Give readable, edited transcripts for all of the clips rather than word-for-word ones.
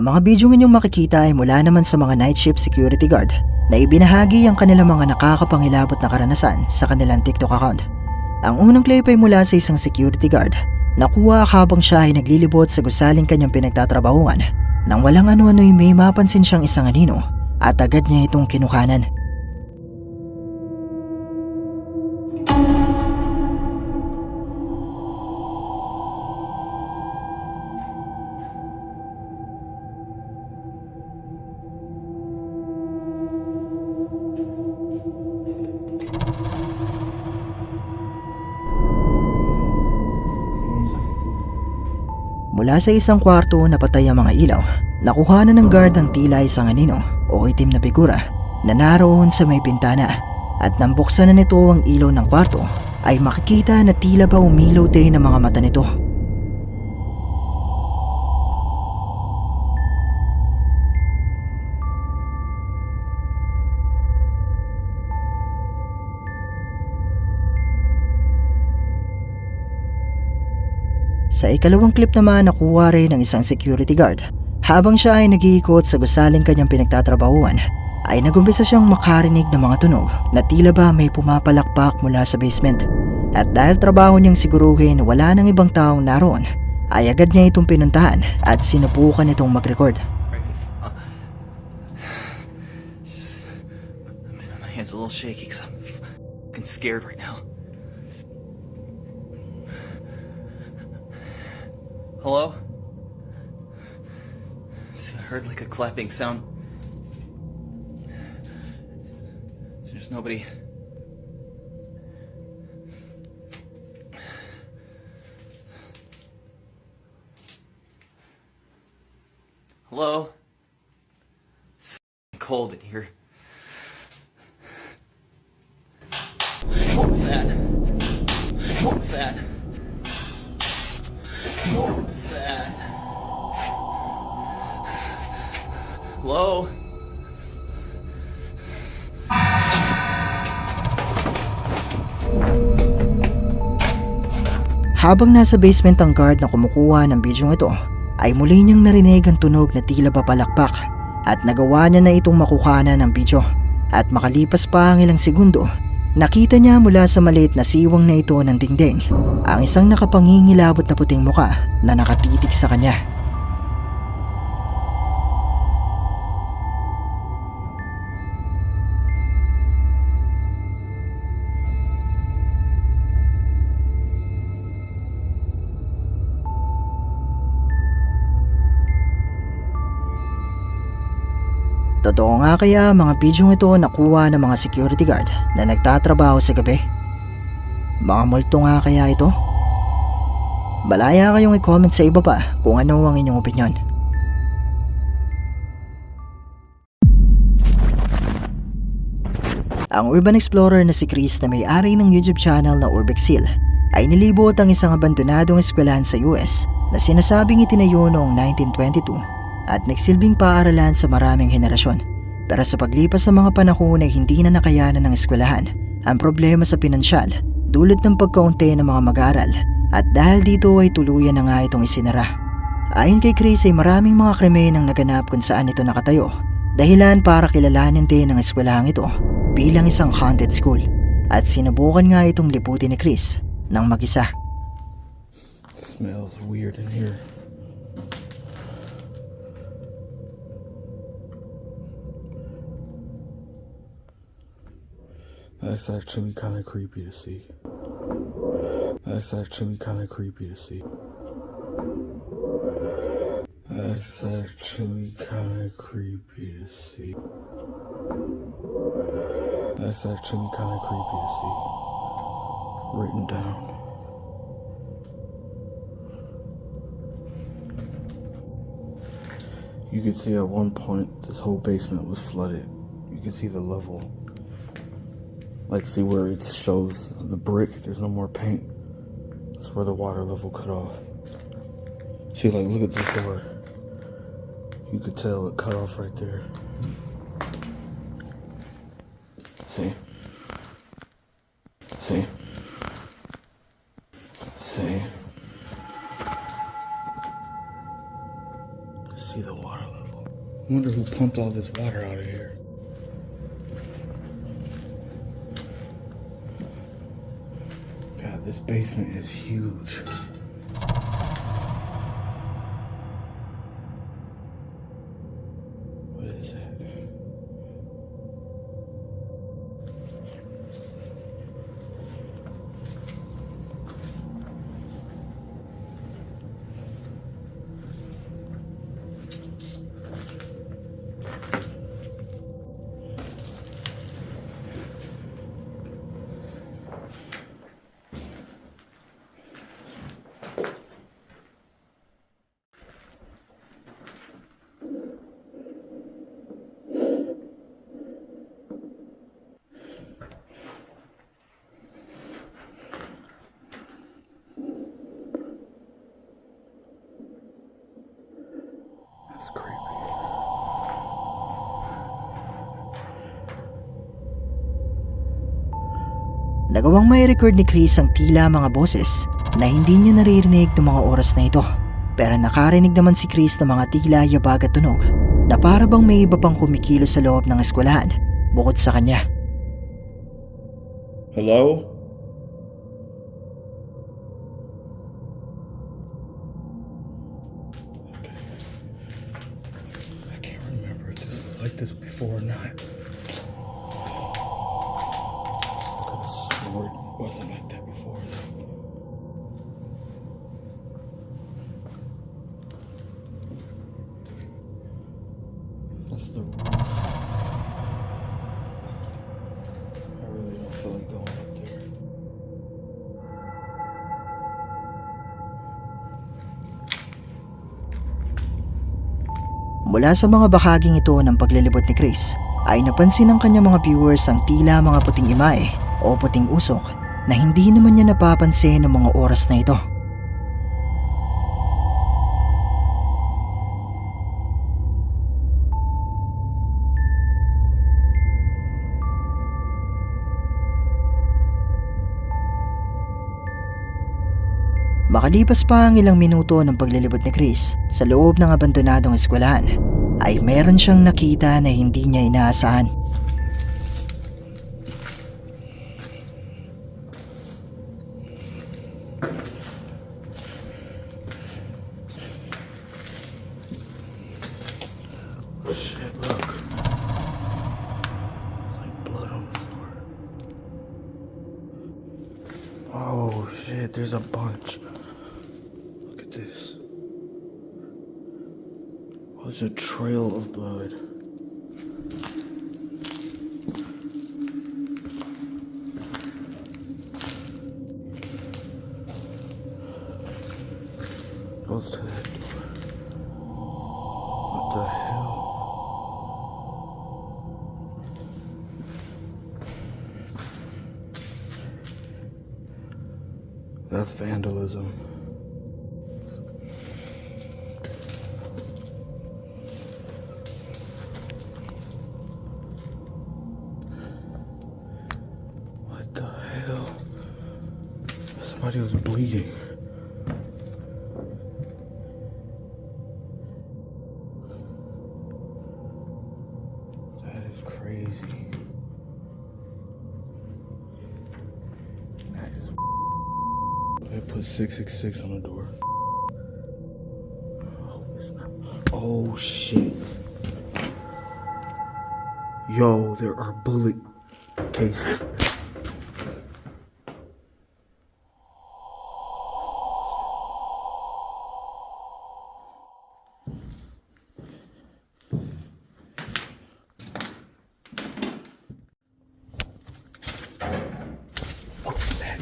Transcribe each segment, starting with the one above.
Ang mga video inyong makikita ay mula naman sa mga night shift security guard na ibinahagi ang kanilang mga nakakapangilabot na karanasan sa kanilang TikTok account. Ang unang clip ay mula sa isang security guard na kuha habang siya ay naglilibot sa gusaling kanyang pinagtatrabahuan nang walang ano-ano'y may mapansin siyang isang anino at agad niya itong kinukanan. Mula sa isang kwarto na patay ang mga ilaw, nakuhanan ng guard ang tila isang anino o itim na figura na naroon sa may bintana at nang buksan na nito ang ilaw ng kwarto ay makikita na tila ba umilaw din ang mga mata nito. Sa ikalawang clip naman nakuha rin ng isang security guard. Habang siya ay nag-iikot sa gusaling kanyang pinagtatrabahuan ay nagumpisa siyang makarinig ng mga tunog na tila ba may pumapalakpak mula sa basement. At dahil trabaho niyang siguruhin wala nang ibang taong naroon ay agad niya itong pinuntahan at sinubukan itong mag-record. My hand's a little shaky because I'm fucking scared right now. Hello? See, I heard like a clapping sound. So there's nobody. Hello? It's cold in here. What was that? What was that? What was that? Hello? Habang nasa basement ang guard na kumukuha ng bidyong ito, ay muli niyang narinig ang tunog na tila papalakpak at nagawa niya na itong makuhanan ng bidyo. At makalipas pa ang ilang segundo, nakita niya mula sa maliit na siwang na ito ng dingding ang isang nakapangingilabot na puting muka na nakatitig sa kanya. Totoo nga kaya mga bidyong ito nakuha ng mga security guard na nagtatrabaho sa gabi? Mga multo nga kaya ito? Balaya kayong i-comment sa iba pa kung ano ang inyong opinyon. Ang urban explorer na si Chris na may-ari ng YouTube channel na Urbexil ay nilibot ang isang abandonadong eskwelahan sa US na sinasabing itinayo noong 1922 at nagsilbing paaralan sa maraming henerasyon. Pero sa paglipas ng mga panahon ay hindi na nakayanan ng eskwelahan ang problema sa pinansyal dulot ng pagkaunti ng mga mag-aaral at dahil dito ay tuluyan na nga itong isinara. Ayon kay Chris ay maraming mga krimen ang naganap kung saan ito nakatayo, dahilan para kilalanin din ng eskwelahang ito bilang isang haunted school at sinubukan nga itong liputin ni Chris ng mag-isa. Smells weird in here. That's actually kind of creepy to see. That's actually kind of creepy to see. That's actually kind of creepy to see. That's actually kind of creepy to see. Written down. You could see at one point this whole basement was flooded. You could see the level. Like, see where it shows the brick, there's no more paint. That's where the water level cut off. See, like, look at this door. You could tell it cut off right there. See? See? See? See the water level. wonder who pumped all this water out of here. God, this basement is huge. What is that? That's creepy. Nagawang may record ni Chris ang tila mga boses na hindi niya naririnig ng mga oras na ito. Pero nakarinig naman si Chris ng mga tila yabag at tunog na para bang may iba pang kumikilos sa loob ng eskwelahan bukod sa kanya. Hello? I can't remember if this was like this before or not. I could have sworn it wasn't like that before though. That's the roof. I really don't feel like going up there. Mula sa mga bahaging ito ng paglilibot ni Chris ay napansin ng kanyang mga viewers ang tila mga puting imahe o puting usok na hindi naman niya napapansin ng mga oras na ito. Makalipas pa ang ilang minuto ng paglilibot ni Chris sa loob ng abandonadong eskwelahan ay meron siyang nakita na hindi niya inaasahan. Shit, look. There's like blood on the floor. Oh shit, there's a bunch. Look at this. Oh, there's a trail of blood. Goes to that door. What the hell? That's vandalism. What the hell? Somebody was bleeding. That is crazy. That is They put 666 on the door. Oh, it's not. Oh shit. Yo, there are bullet cases. What was that?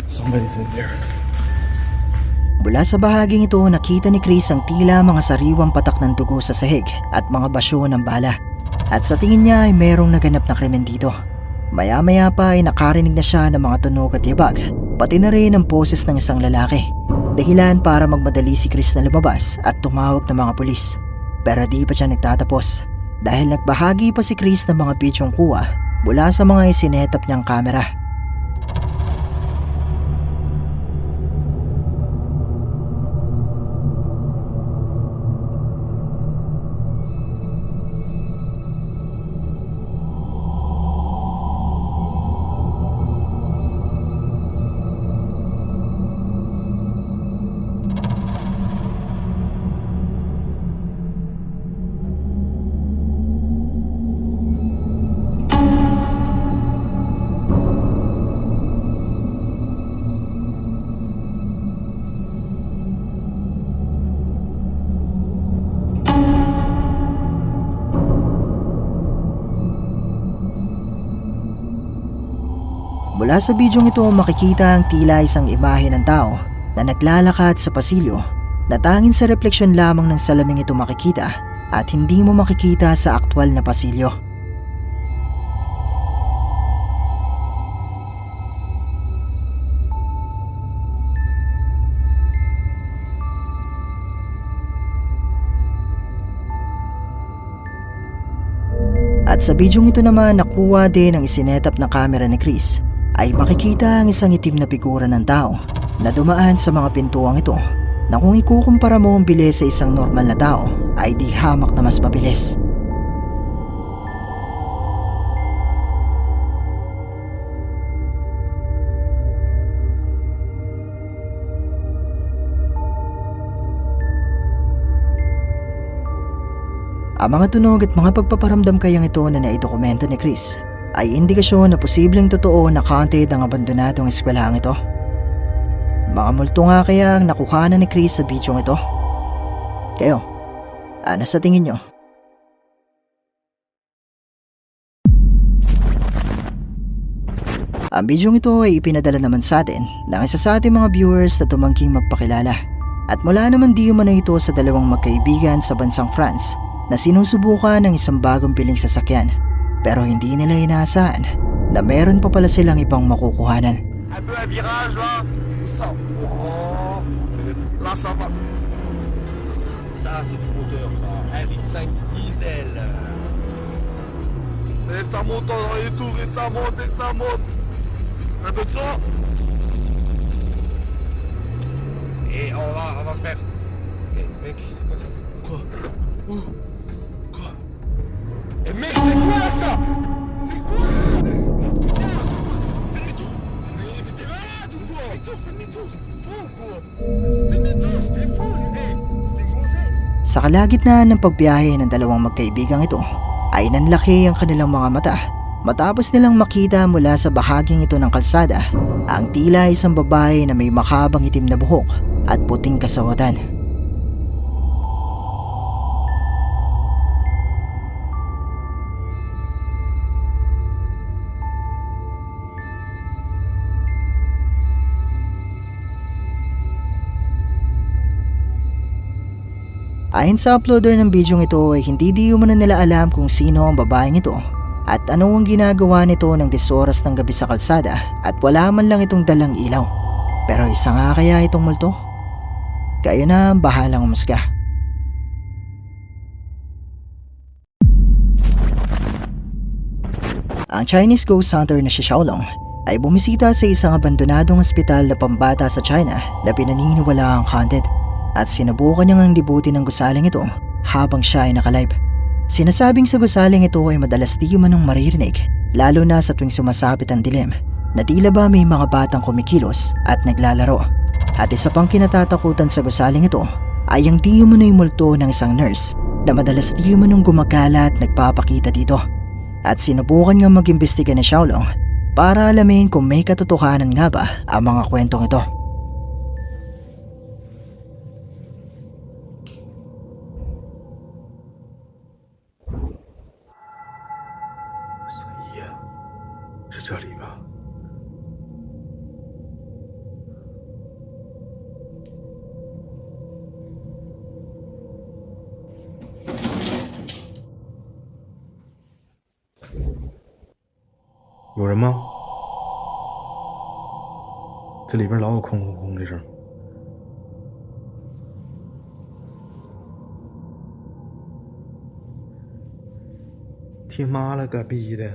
Somebody's in there. Mula sa bahaging ito nakita ni Chris ang tila mga sariwang patak ng dugo sa sahig at mga basyo ng bala. At sa tingin niya ay merong naganap na krimen dito. Maya-maya pa ay nakarinig na siya ng mga tunog at yabag, pati na rin ang boses ng isang lalaki. Dahilan para magmadali si Chris na lumabas at tumawag ng mga pulis. Pero di pa siya nagtatapos dahil nagbahagi pa si Chris ng mga bidyong kuha mula sa mga isinetap niyang kamera. Mula sa bidyong ito makikita ang tila isang imahe ng tao na naglalakad sa pasilyo na tanging sa refleksyon lamang ng salaming ito makikita at hindi mo makikita sa aktwal na pasilyo. At sa bidyong ito naman nakuha din ang isinetap na kamera ni Chris ay makikita ang isang itim na figura ng tao na dumaan sa mga pintuang ito na kung ikukumpara mo ang bilis sa isang normal na tao ay di hamak na mas mabilis. Ang mga tunog at mga pagpaparamdam kayang ito na naidokumento ni Chris ay indikasyon na posibleng totoo na haunted ang abandonadong eskwelahan ito. Mga multo nga kaya ang nakuhanan ni Chris sa bidyong ito? Kayo, ano sa tingin nyo? Ang bidyong ito ay ipinadala naman sa atin ng isa sa ating mga viewers na tumangking magpakilala. At mula naman di umano ito sa dalawang magkaibigan sa bansang France na sinusubukan ng isang bagong piling sasakyan pero hindi nila inaasahan na meron pa pala silang ibang makukuhanan. Un peu à virage là. Ça. Oh. Là ça va. Ça c'est du moteur ça. 1,5 diesel. Et ça monte dans les tours et ça monte et ça monte. Un peu de ça. Et on va faire. Eh mec, c'est quoi ça? Quoi? Où? Quoi? Eh mec, c'est quoi ça? C'est quoi? Fais demi-tour! Mais t'es malade ou quoi? Fais demi-tour! Fou quoi? Fais demi-tour! T'es fou! Hey! C'était une grossesse! Sa kalagitnaan ng pagbiyahe ng dalawang magkaibigang ito ay nanlaki ang kanilang mga mata matapos nilang makita mula sa bahaging ito ng kalsada ang tila isang babae na may makabang itim na buhok at puting kasaotan. Ayon sa uploader ng bidyong ito ay hindi di umano nila alam kung sino ang babaeng ito at ano ang ginagawa nito ng 10 oras ng gabi sa kalsada at wala man lang itong dalang ilaw. Pero isa nga kaya itong multo? Kayo na ang bahalang umusga. Ang Chinese ghost hunter na si Xiaolong ay bumisita sa isang abandonadong ospital na pambata sa China na pinaniniwalaang haunted. At sinubukan niyang libutin ng gusaling ito habang siya ay nakalive. Sinasabing sa gusaling ito ay madalas di manong maririnig lalo na sa tuwing sumasapit ang dilim na tila ba may mga batang kumikilos at naglalaro. At isa pang kinatatakutan sa gusaling ito ay ang di umano'y multo ng isang nurse na madalas di umanong gumagala at nagpapakita dito. At sinubukan nga mag-imbestiga ni Xiaolong para alamin kung may katotohanan nga ba ang mga kwentong ito. 是这里吧？有人吗？这里边老有空空空的声。你妈了个逼的！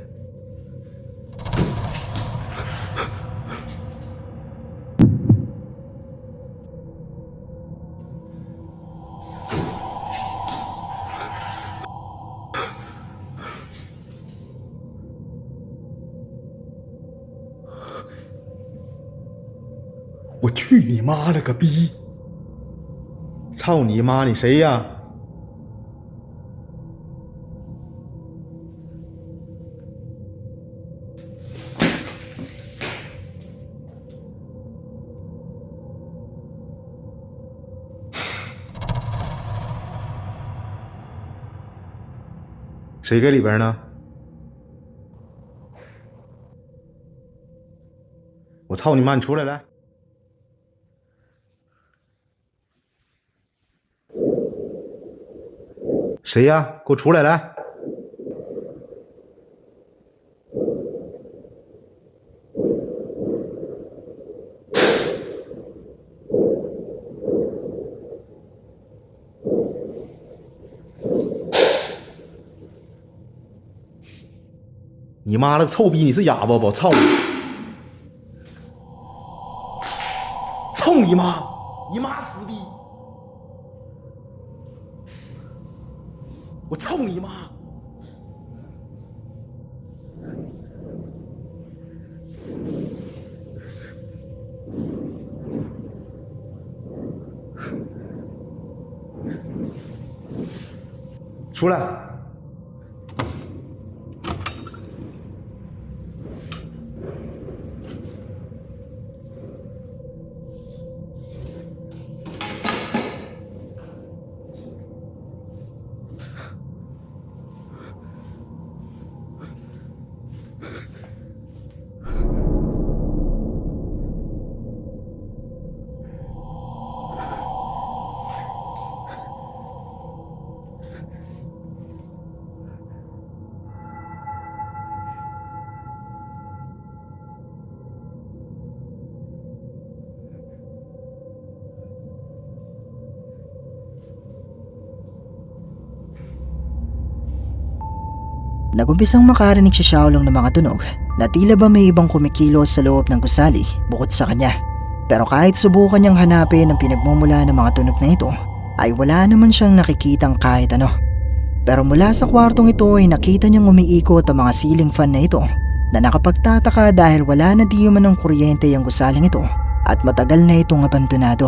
我去你妈了个逼！操你妈！你谁呀？谁搁里边呢？我操你妈！你出来来！谁呀？给我出来来！你妈了个臭逼！你是哑巴不？操你！操你妈！你妈死逼！我操你妈！出来！Nagumpisang makarinig si Xiaolong ng mga tunog na tila ba may ibang kumikilos sa loob ng gusali bukod sa kanya. Pero kahit subukan niyang hanapin ang pinagmumula ng mga tunog na ito, ay wala naman siyang nakikitang kahit ano. Pero mula sa kwartong ito ay nakita niyang umiikot ang mga ceiling fan na ito na nakapagtataka dahil wala na di man ng kuryente ang gusaling ito at matagal na itong abandonado.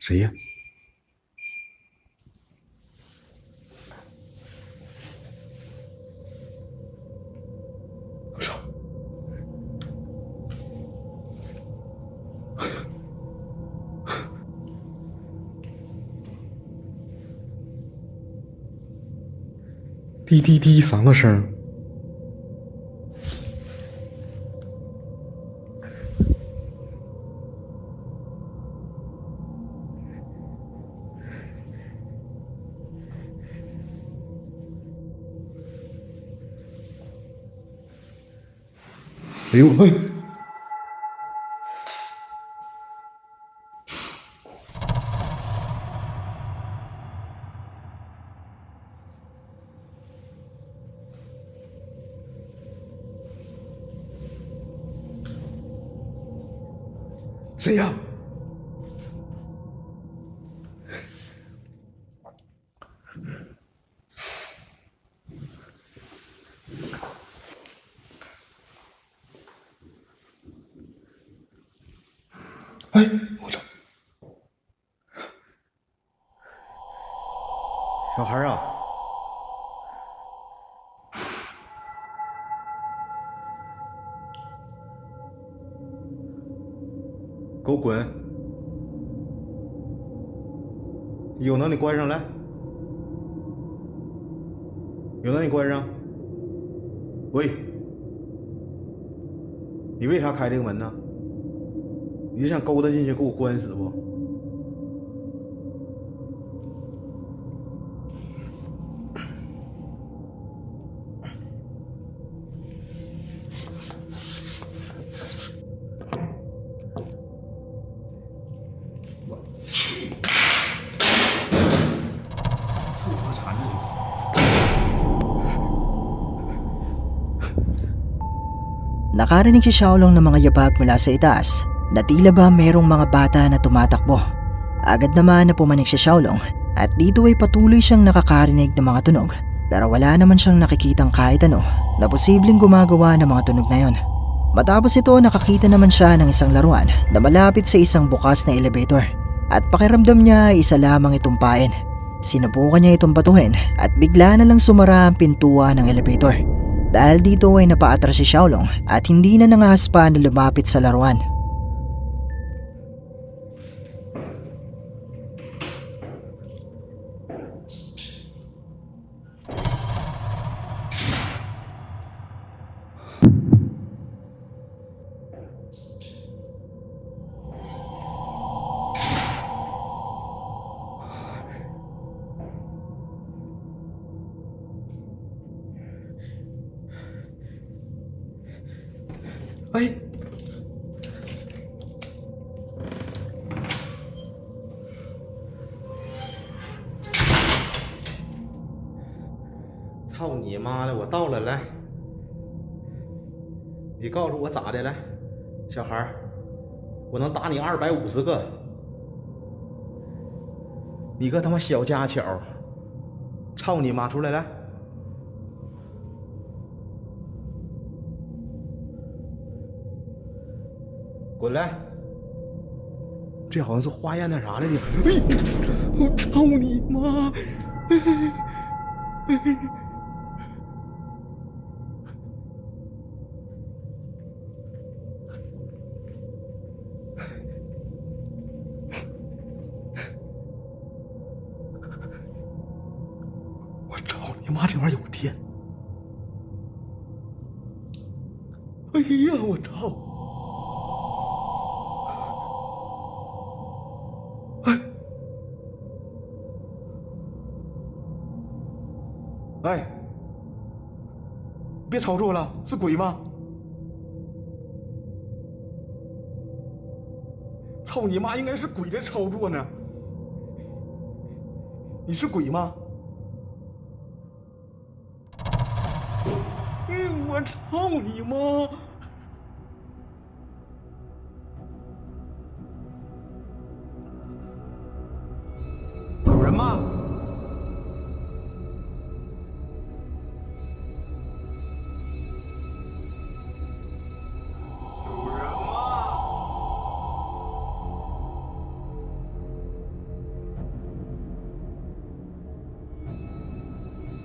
谁呀？我操！滴滴滴3个声。哎呦喂！谁呀？哎，我操！小孩啊，给我滚！有能你关上来，有能你关上。喂，你为啥开这个门呢？你是想勾搭进去给我关死不？凑合缠着你。 Nakarinig si Xiaolong ng mga yabag mula sa itaas na tila ba merong mga bata na tumatakbo. Agad naman na pumanik si Xiaolong at dito ay patuloy siyang nakakarinig ng mga tunog pero wala naman siyang nakikitang kahit ano na posibleng gumagawa ng mga tunog na yon. Matapos ito nakakita naman siya ng isang laruan na malapit sa isang bukas na elevator at pakiramdam niya ay isa lamang itong pain. Sinubukan niya itong batuhin at bigla na lang sumara ang pintuan ng elevator. Dahil dito ay napaatras si Xiaolong at hindi na nangahas pa na lumapit sa laruan.哎，操你妈的！我到了，来，你告诉我咋的？来，小孩儿，我能打你250个，你个他妈小家巧，操你妈！出来来！ 滚来！这好像是化验那啥来的。哎，我操你妈！我操你妈！这玩意儿有电！哎呀，我操！ 哎，别操作了，是鬼吗？操你妈，应该是鬼在操作呢。你是鬼吗？我操你妈！有人吗？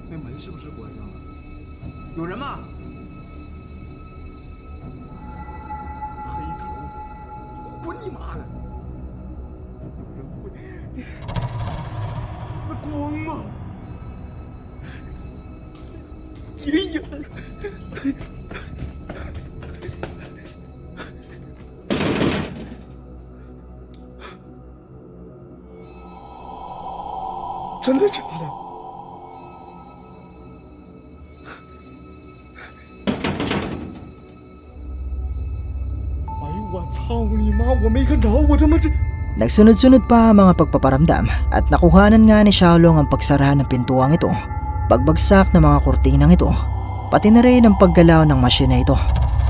那门是不是关上了？有人吗？黑头，你给我滚你妈的！有人会？那光吗？阴影。真的假的？ 我操你妈！我没看着，我他妈这…… Nagsunod-sunod pa ang mga pagpaparamdam at nakuhanan nga ni Xiaolong ang pagsara ng pintuang ito, pagbagsak ng mga kurtinang ito, pati na rin ang paggalaw ng machine na ito.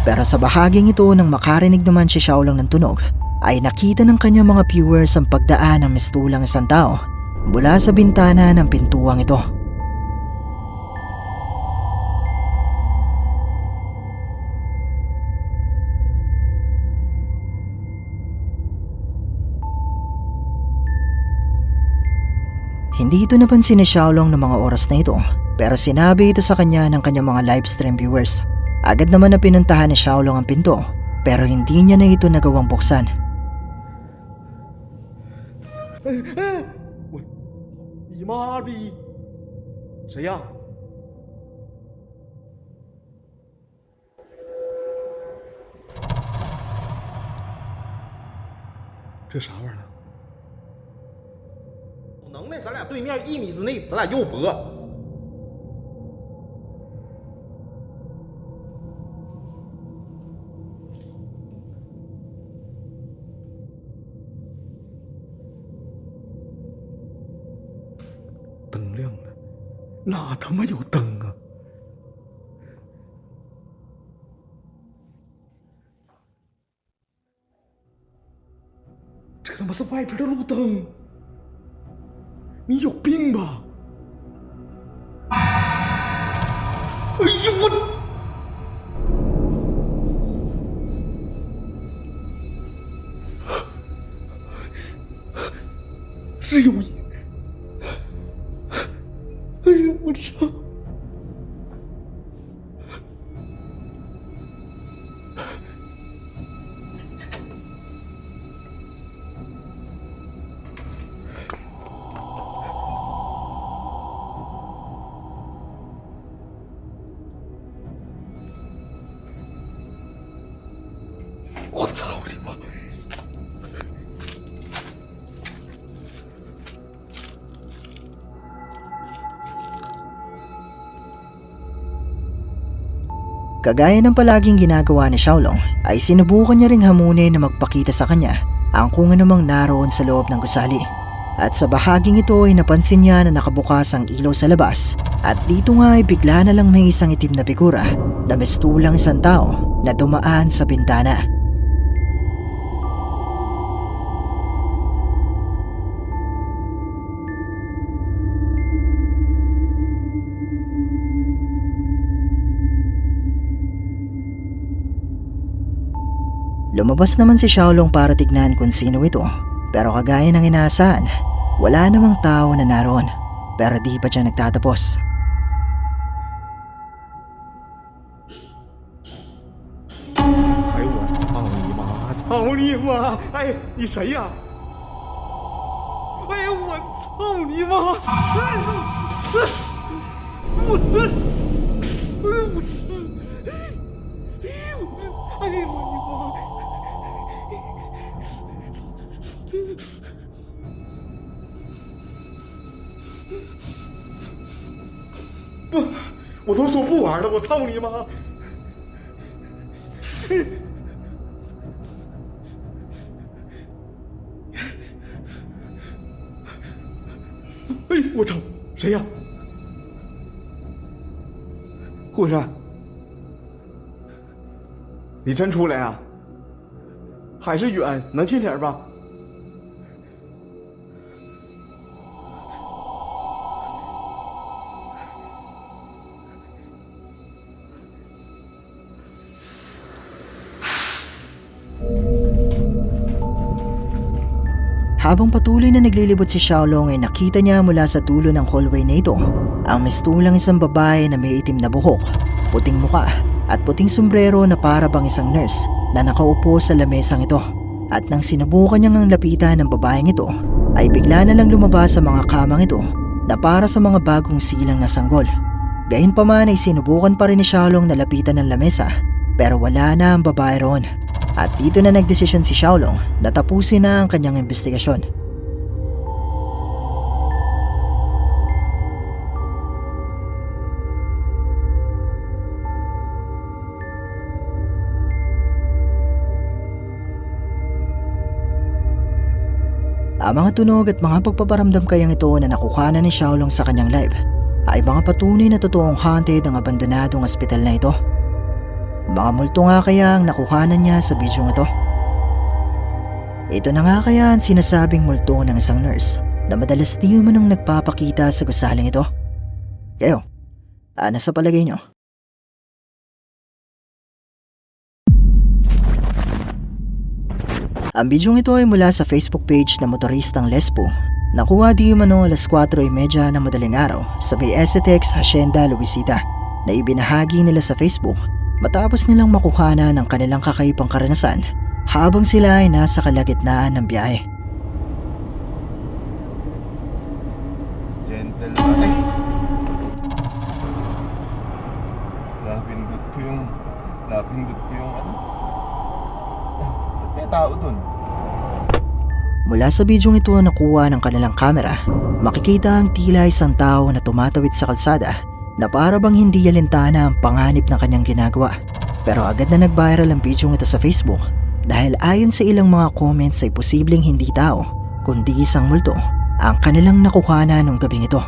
Pero sa bahaging ito nang makarinig naman si Xiaolong ng tunog, ay nakita ng kanyang mga viewers ang pagdaan ng mistulang isang tao mula sa bintana ng pintuang ito. Hindi ito napansin ni Xiaolong ng mga oras na ito, pero sinabi ito sa kanya ng kanyang mga livestream viewers. Agad naman na pinuntahan ni Xiaolong ang pinto, pero hindi niya na ito nagawang buksan. 我你妈逼！谁呀？这啥玩意儿呢？有能耐，咱俩对面1米之内，咱俩肉搏。灯亮了，哪他妈有灯啊？这他妈是外边的路灯，你有病吧？哎呦我！是有一。 哎呀，我操！我操你妈！ Kagaya ng palaging ginagawa ni Xiaolong, ay sinubukan niya ring hamunin na magpakita sa kanya ang kung anumang naroon sa loob ng gusali. At sa bahaging ito ay napansin niya na nakabukas ang ilaw sa labas. At dito nga ay bigla na lang may isang itim na figura na mistulang isang tao na dumaan sa bintana. Lumabas naman si Xiaolong para tignan kung sino ito, pero kagaya ng inaasahan, wala namang tao na naroon. Pero di pa siya nagtatapos.哎我操你妈！操你妈！哎，你谁呀？哎我操你妈！哎我哎呦我的妈！ 不，我都说不玩了，我操你妈！哎，我操，谁呀？护士，你真出来啊？还是远，能近点吧？ Habang patuloy na naglilibot si Xiaolong ay nakita niya mula sa dulo ng hallway na ito ang mistulang isang babae na may itim na buhok, puting muka at puting sombrero na para bang isang nurse na nakaupo sa lamesang ito. At nang sinubukan niyang lapitan ng babaeng ito ay bigla na lang lumabas sa mga kamang ito na para sa mga bagong silang na sanggol. Gayunpaman ay sinubukan pa rin ni Xiaolong na lapitan ng lamesa pero wala na ang babae roon. At dito na nagdesisyon si Xiaolong na tapusin na ang kanyang investigasyon. Ang mga tunog at mga pagpaparamdam kayang ito na nakukuhanan ni Xiaolong sa kanyang live ay mga patunay na totoong haunted ang abandonadong ospital na ito. Mga multo nga kaya ang nakuhanan niya sa video ito. Ito na nga kaya ang sinasabing multo ng isang nurse na madalas di manong nagpapakita sa gusaling ito. Kayo, ano sa palagay nyo? Ang bidyong ito ay mula sa Facebook page na motoristang Lespo Nakuha di umano alas 4:30 ng madaling araw sa May Essetex, Hacienda, Luisita na ibinahagi nila sa Facebook matapos nilang makuhana ng kanilang kakaibang karanasan habang sila ay nasa kalagitnaan ng biyahe. Gentleman. Ay! Napindot ko yung ano. Ba't may tao dun? Mula sa bidyong ito na nakuha ng kanilang kamera, makikita ang tila isang tao na tumatawid sa kalsada na para bang hindi alintana ang panganib na kanyang ginagawa. Pero agad na nag-viral ang bidyong ito sa Facebook dahil ayon sa ilang mga comments ay posibleng hindi tao kundi isang multo ang kanilang nakuhana nung gabing ito.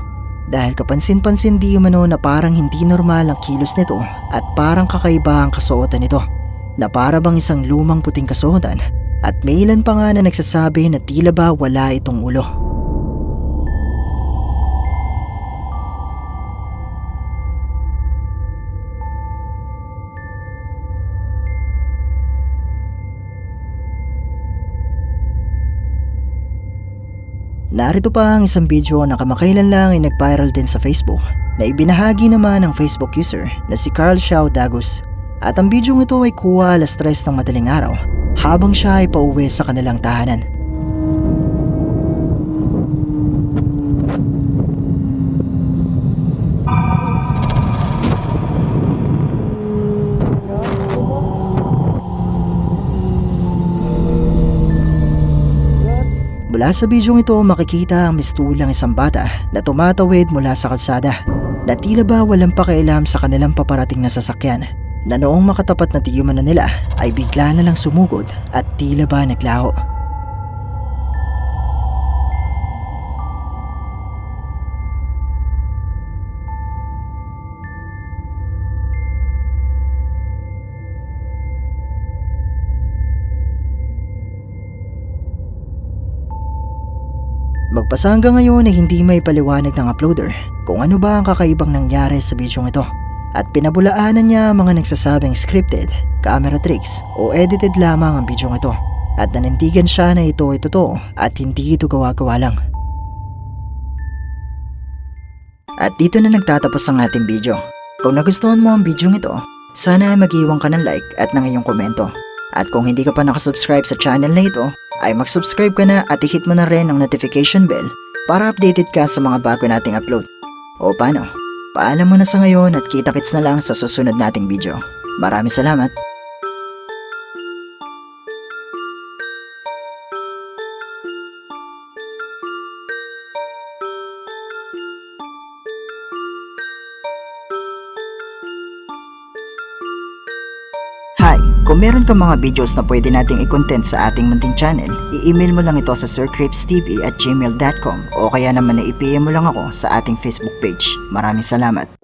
Dahil kapansin-pansin di umano na parang hindi normal ang kilos nito at parang kakaiba ang kasuotan nito na para bang isang lumang puting kasuotan. At may ilan pa nga na nagsasabi na tila ba wala itong ulo. Narito pa ang isang video na kamakailan lang ay nag-viral din sa Facebook na ibinahagi naman ng Facebook user na si Carl Xiao Dagus. At ang video ito ay kuha alas 3 ng madaling araw habang siya ay pauwi sa kanilang tahanan. Mula sa bidyong ito makikita ang mistulang isang bata na tumatawid mula sa kalsada na tila ba walang pakialam sa kanilang paparating na sasakyan na noong makatapat na tiyuman na nila ay bigla na lang sumugod at tila ba naglaho. Magpasa hanggang ngayon ay hindi may paliwanag ng uploader kung ano ba ang kakaibang nangyari sa bidyong ito at pinabulaanan niya mga nagsasabing scripted, camera tricks o edited lamang ang bidyong ito at nanindigan siya na ito ay totoo at hindi ito gawa-gawa lang. At dito na nagtatapos ang ating video. Kung nagustuhan mo ang bidyong ito, sana ay mag-iwan ka ng like at ng iyong komento. At kung hindi ka pa nakasubscribe sa channel na ito, ay mag-subscribe ka na at i-hit mo na rin ang notification bell para updated ka sa mga bago nating upload. O paano? Paalam mo na sa ngayon at kita-kits na lang sa susunod nating video. Maraming salamat! Hi! Kung meron ka mga videos na pwede nating i-content sa ating munting channel, i-email mo lang ito sa sircripstv@gmail.com o kaya naman na i-PM mo lang ako sa ating Facebook page. Maraming salamat!